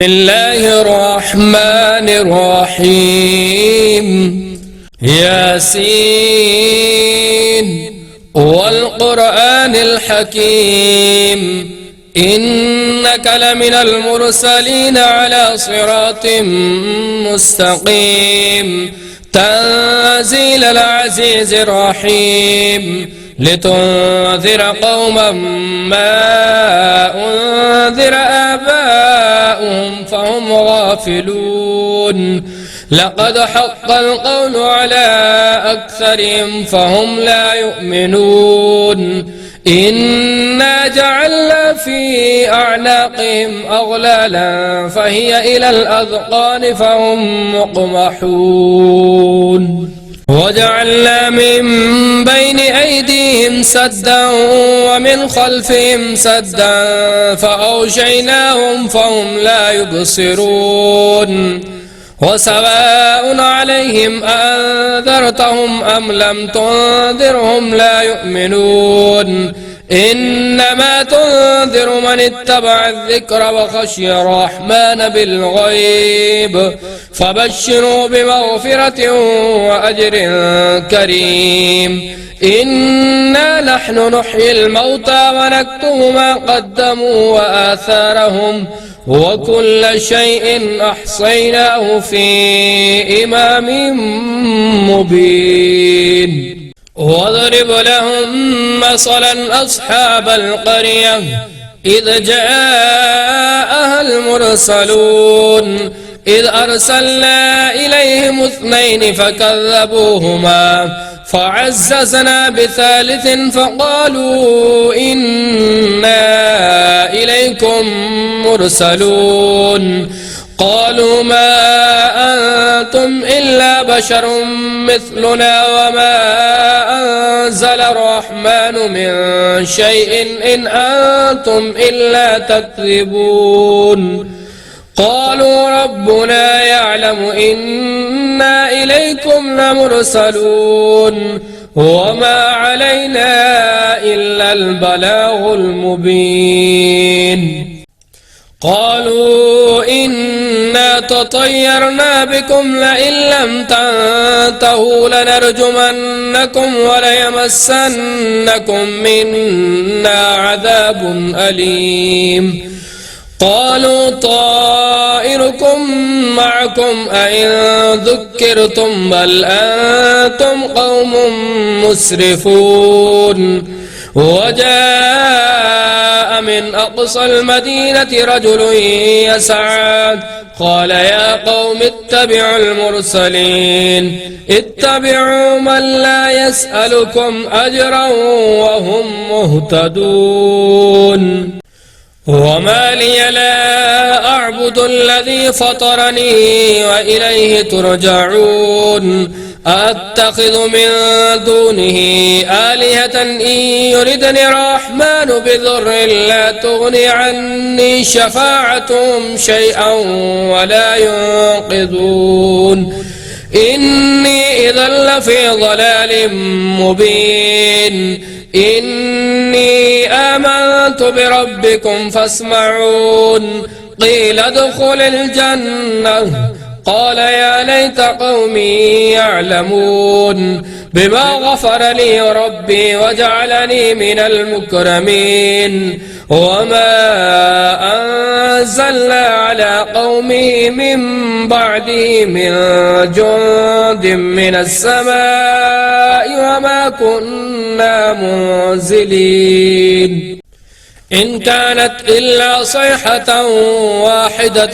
بسم الله الرحمن الرحيم. ياسين والقرآن الحكيم إنك لمن المرسلين على صراط مستقيم تنزيل العزيز الرحيم لتنذر قوما ما أنذر آباؤهم فهم غافلون لقد حق القول على أكثرهم فهم لا يؤمنون إنا جعلنا في أعناقهم أغلالا فهي إلى الأذقان فهم مقمحون وجعلنا من بين أيديهم سدا ومن خلفهم سدا فأغشيناهم فهم لا يبصرون وسواء عليهم أنذرتهم أم لم تنذرهم لا يؤمنون إنما تنذر من اتبع الذكر وخشي الرحمن بالغيب فبشروا بمغفرة وأجر كريم إنا نحن نحيي الموتى ونكتب ما قدموا وآثارهم وكل شيء أحصيناه في إمام مبين واضرب لهم مثلا أصحاب القرية إذ جاءها المرسلون إذ أرسلنا إليهم اثنين فكذبوهما فعززنا بثالث فقالوا إنا إليكم مرسلون قالوا ما أنتم إلا بشر مثلنا وما أنزل الرحمن من شيء إن أنتم إلا تكذبون قالوا ربنا يعلم إنا إليكم لمرسلون وما علينا إلا البلاغ المبين قالوا إنا تطيرنا بكم لئن لم تنتهوا لنرجمنكم وليمسنكم منا عذاب أليم قالوا طائركم معكم أئن ذكرتم بل أنتم قوم مسرفون وجاء من أقصى المدينة رجل يسعى قال يا قوم اتبعوا المرسلين اتبعوا من لا يسألكم أجرا وهم مهتدون وما لي لا أعبد الذي فطرني وإليه ترجعون أتخذ من دونه آلهة إن يردني الرحمن بضر لا تغني عني شفاعتهم شيئا ولا ينقذون إني إذا لفي ضلال مبين إني آمنت بربكم فاسمعون قيل ادخل الجنة قال يا ليت قومي يعلمون بما غفر لي ربي وجعلني من المكرمين وما أنزلنا على قومه من بعده من جند من السماء وما كنا منزلين إن كانت إلا صيحة واحدة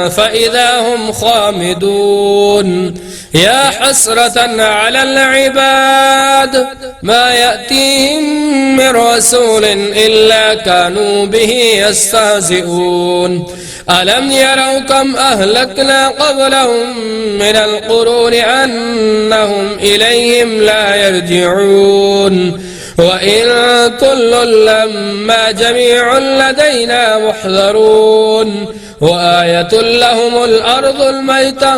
فإذا هم خامدون يا حسرة على العباد ما يأتيهم من رسول إلا كانوا به يستهزئون ألم يروا كم أهلكنا قبلهم من القرون أنهم إليهم لا يرجعون وإن كل لما جميع لدينا محضرون وآية لهم الأرض الميتة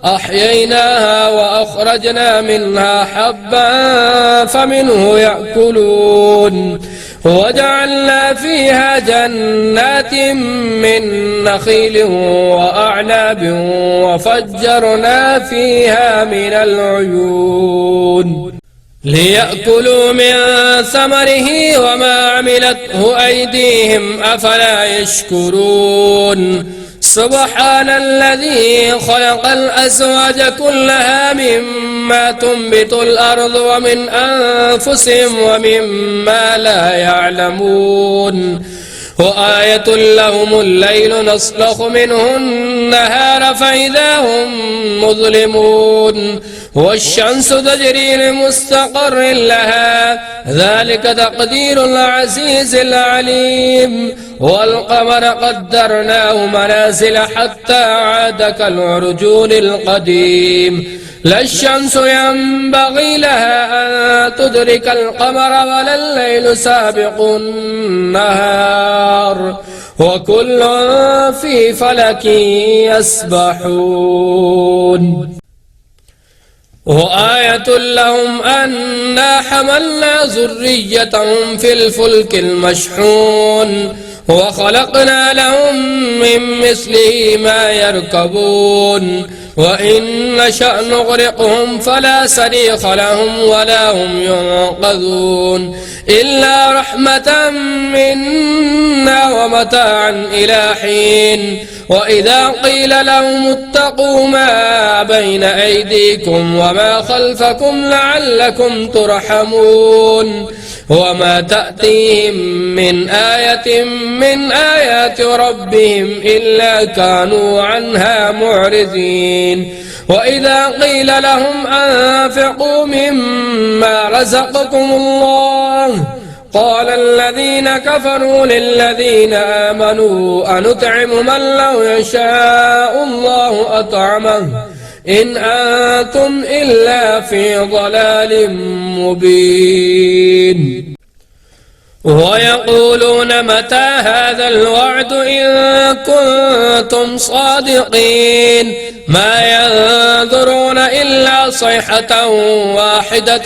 أحييناها وأخرجنا منها حبا فمنه يأكلون وجعلنا فيها جنات من نخيل وأعناب وفجرنا فيها من العيون ليأكلوا من ثمره وما عملته أيديهم أفلا يشكرون سبحان الذي خلق الأزواج كلها مما تنبت الأرض ومن أنفسهم ومما لا يعلمون وآية لهم الليل نسلخ منه النهار فإذا هم مظلمون والشمس تجري لمستقر لها ذلك تقدير العزيز العليم والقمر قدرناه منازل حتى عاد كالعرجون القديم لا الشمس ينبغي لها أن تدرك القمر ولا الليل سابق النهار وكل في فلك يسبحون وآية لهم أنا حملنا ذريتهم في الفلك المشحون وخلقنا لهم من مثله ما يركبون وإن نشأ نغرقهم فلا صريخ لهم ولا هم ينقذون إلا رحمة منا ومتاعا إلى حين وإذا قيل لهم اتقوا ما بين أيديكم وما خلفكم لعلكم ترحمون وما تأتيهم من آية من آيات ربهم إلا كانوا عنها معرضين وإذا قيل لهم أنفقوا مما رزقكم الله قال الذين كفروا للذين آمنوا أنطعم من لو يشاء الله أطعمه إن أنتم إلا في ضلال مبين ويقولون متى هذا الوعد إن كنتم صادقين ما ينظرون إلا صيحة واحدة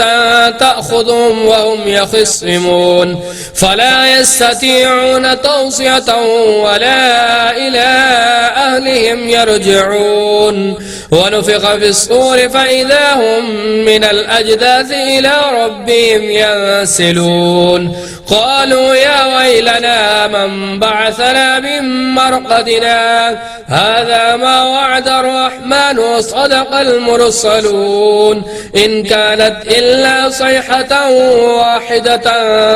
تأخذهم وهم يخصمون فلا يستطيعون توصية ولا إلى أهلهم يرجعون ونفخ في الصور فإذا هم من الأجداث إلى ربهم ينسلون قالوا يا ويلنا من بعثنا من مرقدنا هذا ما وعد الرحمن وصدق المرسلون إن كانت إلا صيحة واحدة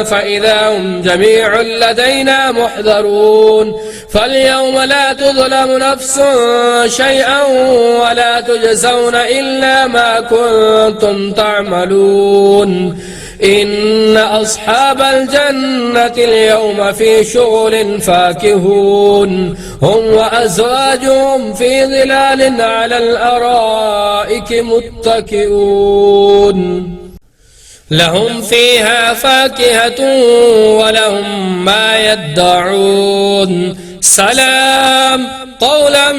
فإذا هم جميع لدينا محضرون فاليوم لا تظلم نفس شيئا ولا تجزون إلا ما كنتم تعملون إن أصحاب الجنة اليوم في شغل فاكهون هم وأزواجهم في ظلال على الأرائك متكئون لهم فيها فاكهة ولهم ما يدعون سلام قولا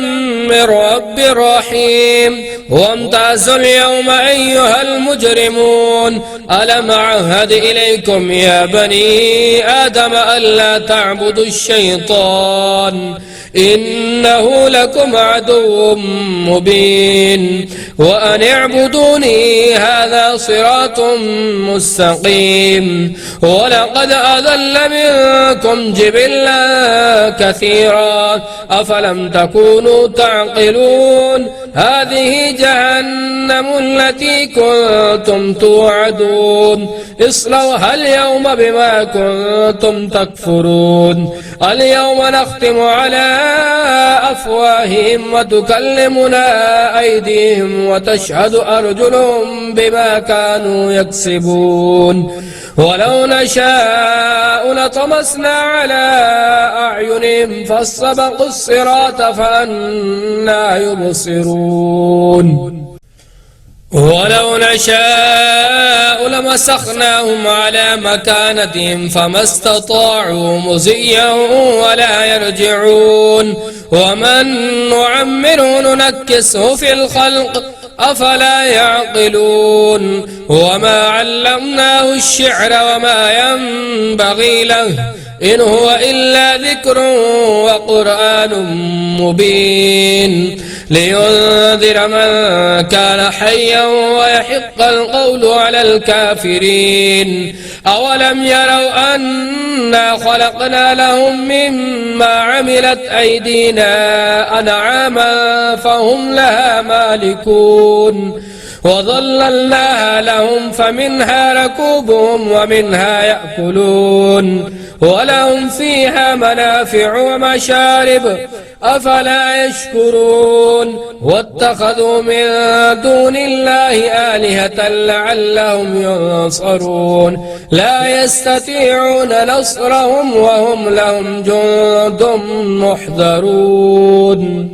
من رب رحيم وامتازوا اليوم أيها المجرمون ألم أعهد إليكم يا بني آدم ألا تعبدوا الشيطان إنه لكم عدو مبين وأن اعبدوني هذا صراط مستقيم ولقد أضل منكم جبلا كثيرا أفلم تكونوا تعقلون هذه جهنم التي كنتم توعدون اصلوها اليوم بما كنتم تكفرون اليوم نختم على أفواههم وتكلمنا أيديهم وتشهد أرجلهم بما كانوا يكسبون ولو نشاء لطمسنا على أعينهم فاستبقوا الصراط فأنى يبصرون ولو نشاء لمسخناهم على مكانتهم فما استطاعوا مزيا ولا يرجعون ومن نعمره ننكسه في الخلق أفلا يعقلون وما علمناه الشعر وما ينبغي له إن هو إلا ذكر وقرآن مبين لينذر من كان حيا ويحق القول على الكافرين أولم يروا أنا خلقنا لهم مما عملت أيدينا أنعاما فهم لها مالكون وظللناها لهم فمنها ركوبهم ومنها يأكلون ولهم فيها منافع ومشارب أفلا يشكرون واتخذوا من دون الله آلهة لعلهم ينصرون لا يستطيعون نصرهم وهم لهم جند محضرون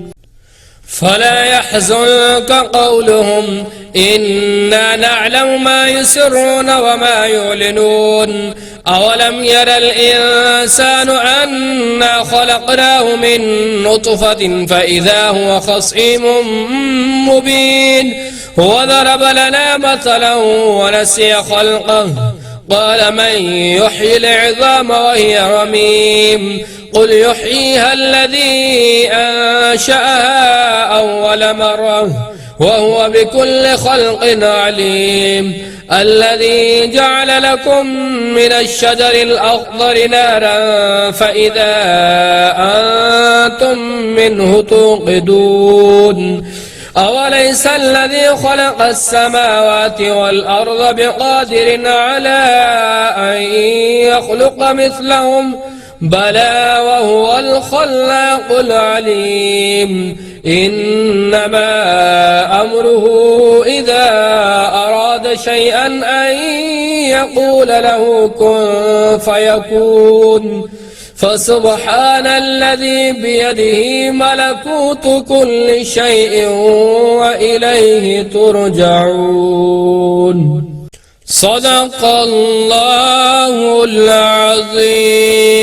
فلا يحزنك قولهم إنا نعلم ما يسرون وما يعلنون أولم ير الإنسان أنا خلقناه من نطفة فإذا هو خصيم مبين وضرب لنا مثلا ونسي خلقه قال من يحيي العظام وهي رميم قل يحييها الذي أنشأها أول مرة وهو بكل خلق عليم الذي جعل لكم من الشجر الأخضر نارا فإذا أنتم منه توقدون أوليس الذي خلق السماوات والأرض بقادر على أن يخلق مثلهم بلى وهو الخلاق العليم إنما أمره إذا أراد شيئا أن يقول له كن فيكون فسبحان الذي بيده ملكوت كل شيء وإليه ترجعون صدق الله العظيم.